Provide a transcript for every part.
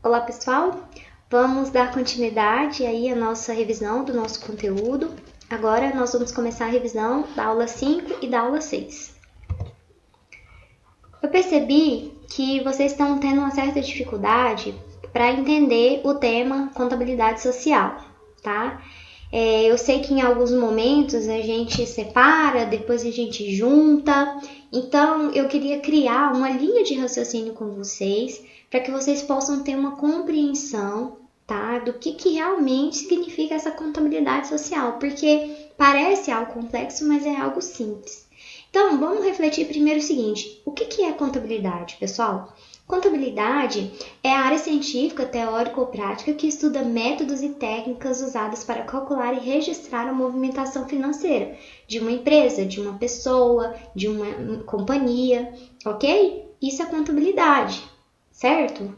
Olá pessoal, vamos dar continuidade aí à nossa revisão do nosso conteúdo. Agora nós vamos começar a revisão da aula 5 e da aula 6. Eu percebi que vocês estão tendo uma certa dificuldade para entender o tema contabilidade social, tá? Eu sei que em alguns momentos a gente separa, depois a gente junta, então eu queria criar uma linha de raciocínio com vocês para que vocês possam ter uma compreensão, tá, do que realmente significa essa contabilidade social, porque parece algo complexo, mas é algo simples. Então, vamos refletir primeiro o seguinte: o que é contabilidade, pessoal? Contabilidade é a área científica, teórica ou prática que estuda métodos e técnicas usadas para calcular e registrar a movimentação financeira de uma empresa, de uma pessoa, de uma companhia, ok? Isso é contabilidade, certo?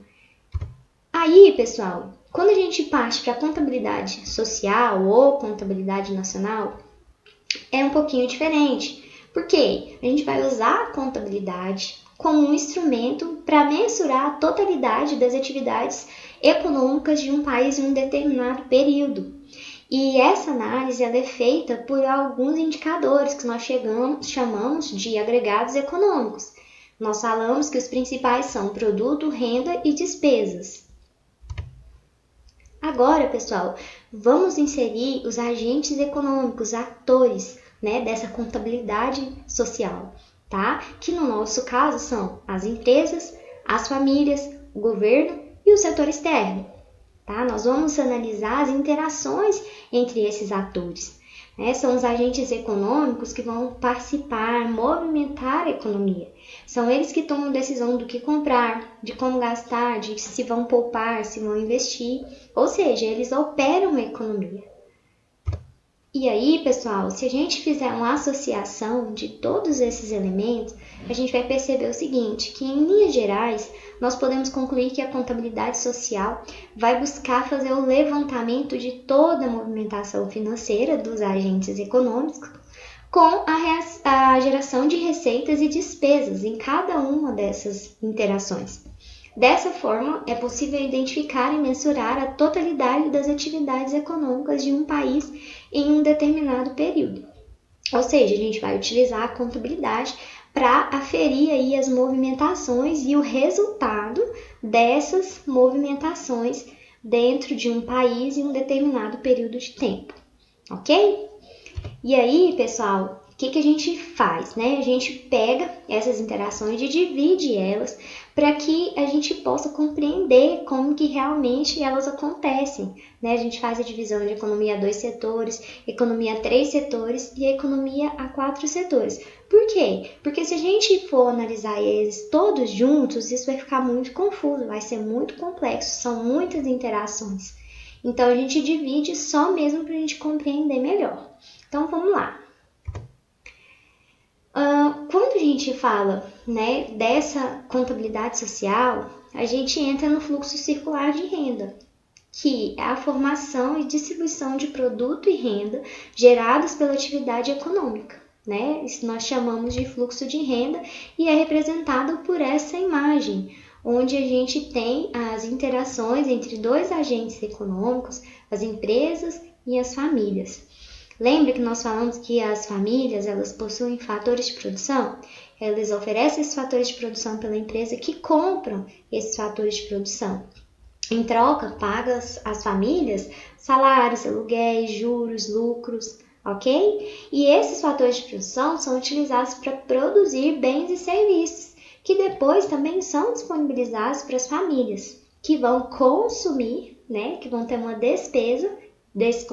Aí, pessoal, quando a gente parte para contabilidade social ou contabilidade nacional, é um pouquinho diferente. Por quê? A gente vai usar a contabilidade como um instrumento para mensurar a totalidade das atividades econômicas de um país em um determinado período. E essa análise ela é feita por alguns indicadores que nós chamamos de agregados econômicos. Nós falamos que os principais são produto, renda e despesas. Agora, pessoal, vamos inserir os agentes econômicos, atores, dessa contabilidade social, tá? Que no nosso caso são as empresas, as famílias, o governo e o setor externo, tá? Nós vamos analisar as interações entre esses atores. São os agentes econômicos que vão participar, movimentar a economia. São eles que tomam decisão do que comprar, de como gastar, de se vão poupar, se vão investir. Ou seja, eles operam a economia. E aí, pessoal, se a gente fizer uma associação de todos esses elementos, a gente vai perceber o seguinte, que em linhas gerais, nós podemos concluir que a contabilidade social vai buscar fazer o levantamento de toda a movimentação financeira dos agentes econômicos com a geração de receitas e despesas em cada uma dessas interações. Dessa forma, é possível identificar e mensurar a totalidade das atividades econômicas de um país em um determinado período. Ou seja, a gente vai utilizar a contabilidade para aferir aí as movimentações e o resultado dessas movimentações dentro de um país em um determinado período de tempo, ok? E aí, pessoal, o que a gente faz, A gente pega essas interações e divide elas para que a gente possa compreender como que realmente elas acontecem, A gente faz a divisão de economia a 2 setores, economia a 3 setores e economia a 4 setores. Por quê? Porque se a gente for analisar eles todos juntos, isso vai ficar muito confuso, vai ser muito complexo, são muitas interações. Então, a gente divide só mesmo para a gente compreender melhor. Então, vamos lá. Quando a gente fala dessa contabilidade social, a gente entra no fluxo circular de renda, que é a formação e distribuição de produto e renda gerados pela atividade econômica. Isso nós chamamos de fluxo de renda e é representado por essa imagem, onde a gente tem as interações entre dois agentes econômicos, as empresas e as famílias. Lembra que nós falamos que as famílias, elas possuem fatores de produção? Elas oferecem esses fatores de produção pela empresa que compram esses fatores de produção. Em troca, paga as famílias salários, aluguéis, juros, lucros, ok? E esses fatores de produção são utilizados para produzir bens e serviços, que depois também são disponibilizados para as famílias, que vão consumir, que vão ter uma despesa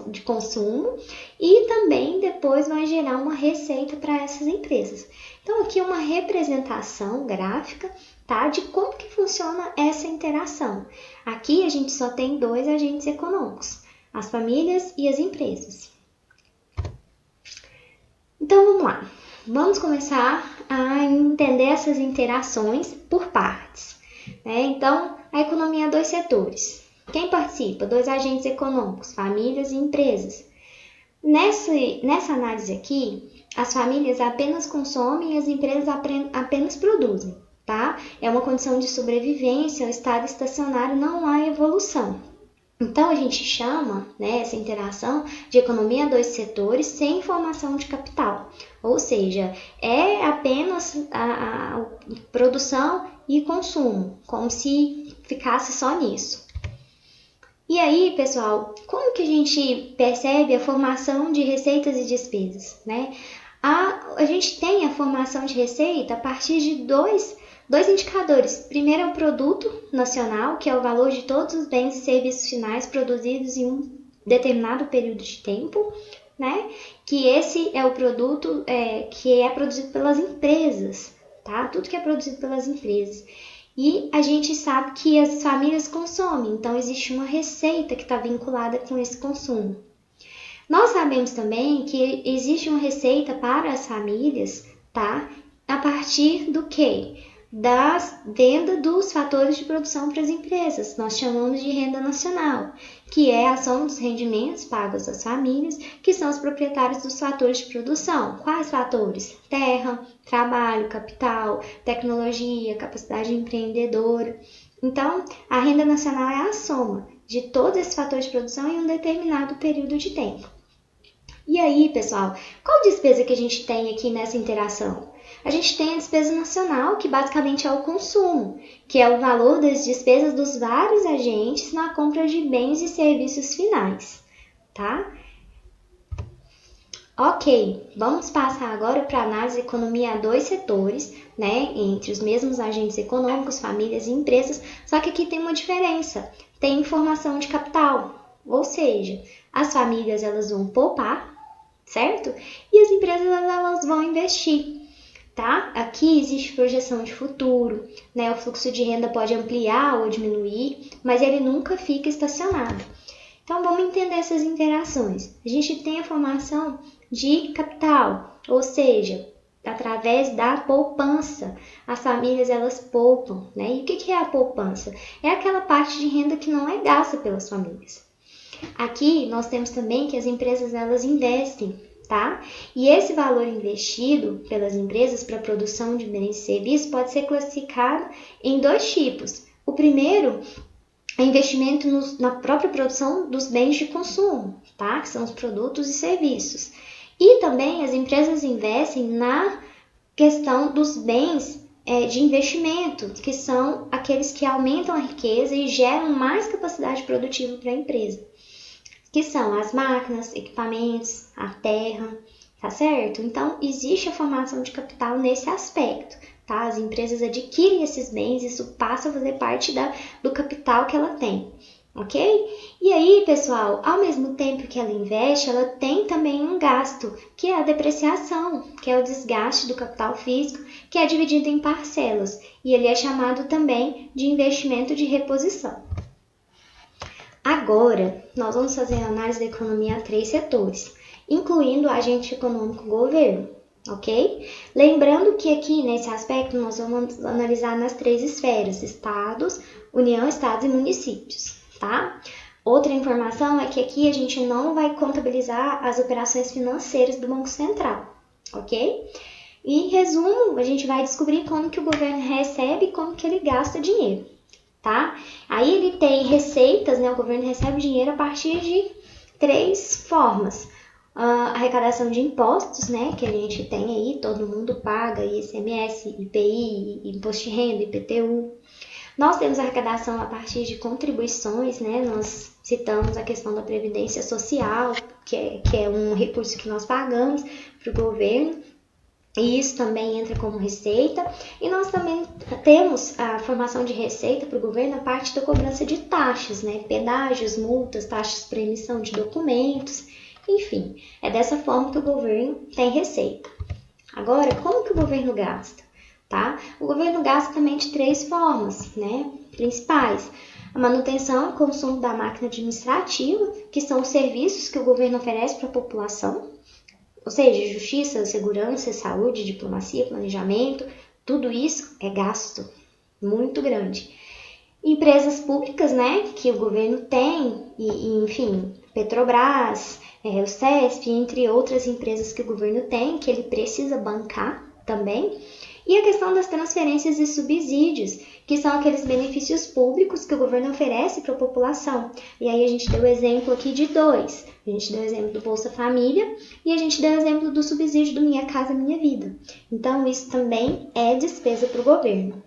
de consumo e também depois vai gerar uma receita para essas empresas. Então, aqui é uma representação gráfica, tá, de como que funciona essa interação. Aqui a gente só tem dois agentes econômicos, as famílias e as empresas. Então, vamos lá. Vamos começar a entender essas interações por partes. Então, a economia a 2 setores. Quem participa? 2 agentes econômicos, famílias e empresas. Nessa análise aqui, as famílias apenas consomem e as empresas apenas produzem. tá? É uma condição de sobrevivência, um estado estacionário, não há evolução. Então, a gente chama, né, essa interação de economia a dois setores sem formação de capital. Ou seja, é apenas a produção e consumo, como se ficasse só nisso. E aí, pessoal, como que a gente percebe a formação de receitas e despesas, né? A gente tem a formação de receita a partir de dois indicadores. Primeiro é o produto nacional, que é o valor de todos os bens e serviços finais produzidos em um determinado período de tempo, né? Que esse é o produto que é produzido pelas empresas, tá? Tudo que é produzido pelas empresas. E a gente sabe que as famílias consomem, então existe uma receita que está vinculada com esse consumo. Nós sabemos também que existe uma receita para as famílias, tá? A partir do quê? Da venda dos fatores de produção para as empresas. Nós chamamos de renda nacional, que é a soma dos rendimentos pagos às famílias, que são os proprietários dos fatores de produção. Quais fatores? Terra, trabalho, capital, tecnologia, capacidade empreendedora. Então, a renda nacional é a soma de todos esses fatores de produção em um determinado período de tempo. E aí, pessoal, qual despesa que a gente tem aqui nessa interação? A gente tem a despesa nacional, que basicamente é o consumo, que é o valor das despesas dos vários agentes na compra de bens e serviços finais, tá? Ok, vamos passar agora para a análise de economia a dois setores, né, entre os mesmos agentes econômicos, famílias e empresas, só que aqui tem uma diferença, tem formação de capital, ou seja, as famílias elas vão poupar, certo? E as empresas elas vão investir. Tá? Aqui existe projeção de futuro, né? O fluxo de renda pode ampliar ou diminuir, mas ele nunca fica estacionado. Então, vamos entender essas interações. A gente tem a formação de capital, ou seja, através da poupança. As famílias, elas poupam, né? E o que é a poupança? É aquela parte de renda que não é gasta pelas famílias. Aqui, nós temos também que as empresas, elas investem, tá? E esse valor investido pelas empresas para a produção de bens e serviços pode ser classificado em dois tipos. O primeiro é investimento na própria produção dos bens de consumo, tá? Que são os produtos e serviços. E também as empresas investem na questão dos bens de investimento, que são aqueles que aumentam a riqueza e geram mais capacidade produtiva para a empresa, que são as máquinas, equipamentos, a terra, tá certo? Então, existe a formação de capital nesse aspecto, tá? As empresas adquirem esses bens, isso passa a fazer parte do capital que ela tem, ok? E aí, pessoal, ao mesmo tempo que ela investe, ela tem também um gasto, que é a depreciação, que é o desgaste do capital físico, que é dividido em parcelas, e ele é chamado também de investimento de reposição. Agora, nós vamos fazer a análise da economia a três setores, incluindo o agente econômico governo, ok? Lembrando que aqui, nesse aspecto, nós vamos analisar nas três esferas, estados, União, estados e municípios, tá? Outra informação é que aqui a gente não vai contabilizar as operações financeiras do Banco Central, ok? E, em resumo, a gente vai descobrir como que o governo recebe e como que ele gasta dinheiro. Tá? Aí ele tem receitas, né? O governo recebe dinheiro a partir de três formas. A arrecadação de impostos, né? Que a gente tem aí, todo mundo paga, ICMS, IPI, Imposto de Renda, IPTU. Nós temos a arrecadação a partir de contribuições, né? Nós citamos a questão da Previdência Social, que é um recurso que nós pagamos para o governo. E isso também entra como receita. E nós também temos a formação de receita para o governo a parte da cobrança de taxas, né? Pedágios, multas, taxas para emissão de documentos, enfim. É dessa forma que o governo tem receita. Agora, como que o governo gasta? Tá? O governo gasta também de três formas, né? Principais. A manutenção e consumo da máquina administrativa, que são os serviços que o governo oferece para a população. Ou seja, justiça, segurança, saúde, diplomacia, planejamento, tudo isso é gasto muito grande. Empresas públicas, né, que o governo tem, enfim, Petrobras, o CESP, entre outras empresas que o governo tem, que ele precisa bancar também. E a questão das transferências e subsídios, que são aqueles benefícios públicos que o governo oferece para a população. E aí a gente deu o exemplo aqui de dois. A gente deu o exemplo do Bolsa Família e a gente deu o exemplo do subsídio do Minha Casa Minha Vida. Então, isso também é despesa para o governo.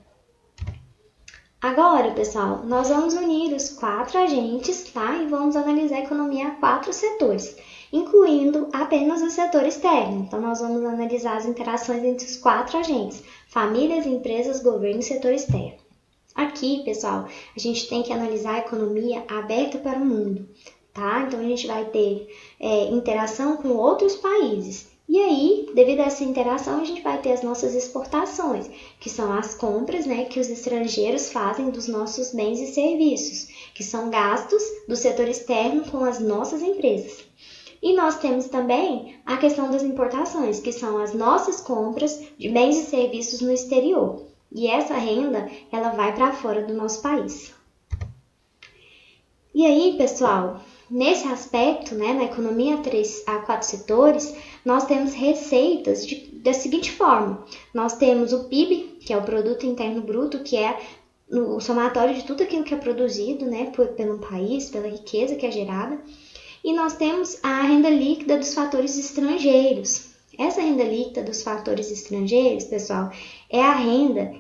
Agora, pessoal, nós vamos unir os 4 agentes, tá? E vamos analisar a economia a 4 setores, incluindo apenas o setor externo. Então, nós vamos analisar as interações entre os 4 agentes: famílias, empresas, governo e setor externo. Aqui, pessoal, a gente tem que analisar a economia aberta para o mundo, tá? Então, a gente vai ter interação com outros países. E aí, devido a essa interação, a gente vai ter as nossas exportações, que são as compras, né, que os estrangeiros fazem dos nossos bens e serviços, que são gastos do setor externo com as nossas empresas. E nós temos também a questão das importações, que são as nossas compras de bens e serviços no exterior. E essa renda, ela vai para fora do nosso país. E aí, pessoal, nesse aspecto, né, na economia a 4 setores, nós temos receitas da seguinte forma. Nós temos o PIB, que é o Produto Interno Bruto, que é o somatório de tudo aquilo que é produzido, né, pelo país, pela riqueza que é gerada. E nós temos a renda líquida dos fatores estrangeiros. Essa renda líquida dos fatores estrangeiros, pessoal, é a renda,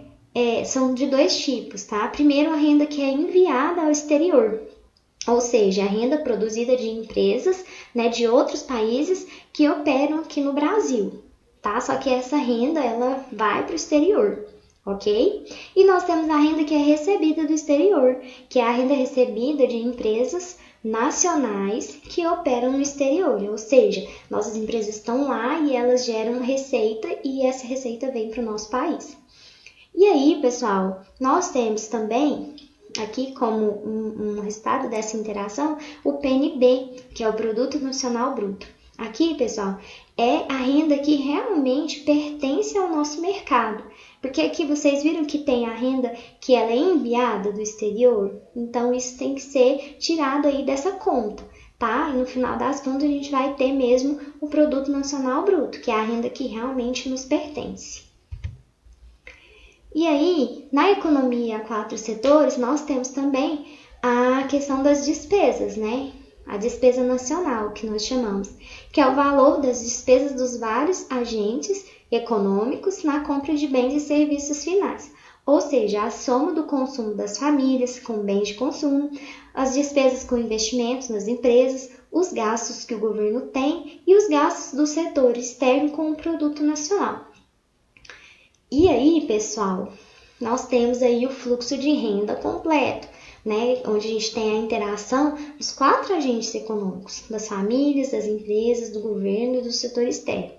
são de 2 tipos, tá? Primeiro, a renda que é enviada ao exterior, ou seja, a renda produzida de empresas, né, de outros países que operam aqui no Brasil, tá? Só que essa renda, ela vai para o exterior, ok? E nós temos a renda que é recebida do exterior, que é a renda recebida de empresas nacionais que operam no exterior, ou seja, nossas empresas estão lá e elas geram receita e essa receita vem para o nosso país. E aí, pessoal, nós temos também aqui como um resultado dessa interação o PNB, que é o Produto Nacional Bruto. Aqui, pessoal, é a renda que realmente pertence ao nosso mercado, porque aqui vocês viram que tem a renda que ela é enviada do exterior, então isso tem que ser tirado aí dessa conta, tá? E no final das contas a gente vai ter mesmo o Produto Nacional Bruto, que é a renda que realmente nos pertence. E aí, na economia a 4 setores, nós temos também a questão das despesas, né? A despesa nacional, que nós chamamos, que é o valor das despesas dos vários agentes econômicos na compra de bens e serviços finais, ou seja, a soma do consumo das famílias com bens de consumo, as despesas com investimentos nas empresas, os gastos que o governo tem e os gastos do setor externo com o produto nacional. E aí, pessoal, nós temos aí o fluxo de renda completo, né? Onde a gente tem a interação dos 4 agentes econômicos, das famílias, das empresas, do governo e do setor externo.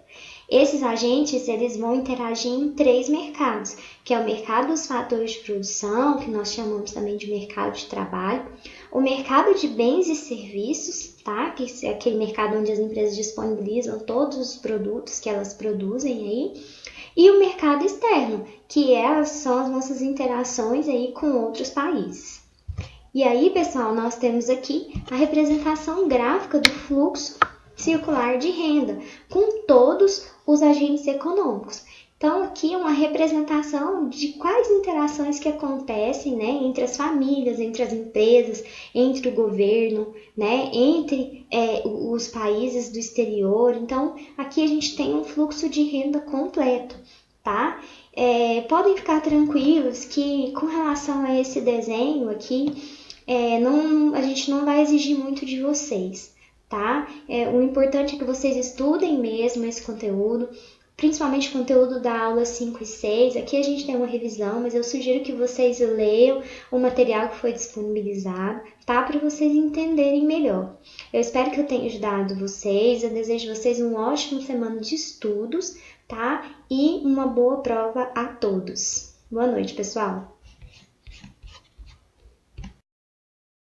Esses agentes, eles vão interagir em 3 mercados, que é o mercado dos fatores de produção, que nós chamamos também de mercado de trabalho, o mercado de bens e serviços, tá? Que é aquele mercado onde as empresas disponibilizam todos os produtos que elas produzem aí, e o mercado externo, que são as nossas interações aí com outros países. E aí, pessoal, nós temos aqui a representação gráfica do fluxo circular de renda, com todos os agentes econômicos. Então, aqui é uma representação de quais interações que acontecem, né, entre as famílias, entre as empresas, entre o governo, né, entre os países do exterior. Então, aqui a gente tem um fluxo de renda completo, tá? Podem ficar tranquilos que com relação a esse desenho aqui, a gente não vai exigir muito de vocês, tá? O importante é que vocês estudem mesmo esse conteúdo, principalmente o conteúdo da aula 5 e 6. Aqui a gente tem uma revisão, mas eu sugiro que vocês leiam o material que foi disponibilizado, tá? Para vocês entenderem melhor. Eu espero que eu tenha ajudado vocês, eu desejo a vocês uma ótima semana de estudos, tá? E uma boa prova a todos. Boa noite, pessoal!